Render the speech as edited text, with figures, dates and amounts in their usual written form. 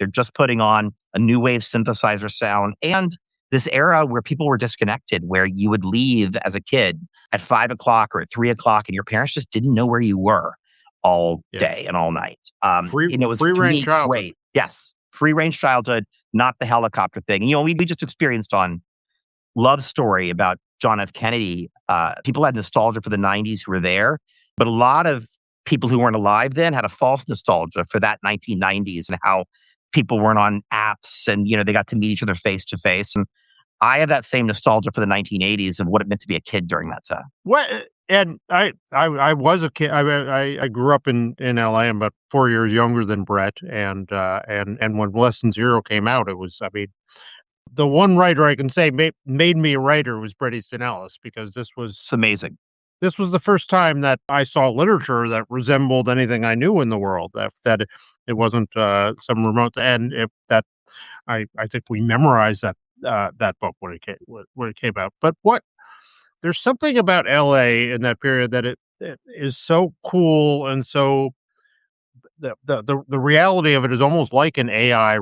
They're just putting on a new wave synthesizer sound and this era where people were disconnected, where you would leave as a kid at 5 o'clock or at 3 o'clock, and your parents just didn't know where you were all Yeah. day and all night. It was Free to range me childhood. great. Yes, free range childhood, not the helicopter thing. And, we just experienced on Love Story about John F. Kennedy. People had nostalgia for the '90s who were there, but a lot of people who weren't alive then had a false nostalgia for that 1990s and how people weren't on apps and they got to meet each other face to face. And I have that same nostalgia for the 1980s of what it meant to be a kid during that time. What? And I was a kid. I grew up in LA. I'm about 4 years younger than Brett. And when Less Than Zero came out, it was, I mean, the one writer I can say made me a writer was Bret Easton Ellis, because It's amazing. this was the first time that I saw literature that resembled anything I knew in the world. That it wasn't some remote, and if that I think we memorized that book when it came out. But there's something about LA in that period that it is so cool, and so the reality of it is almost like an AI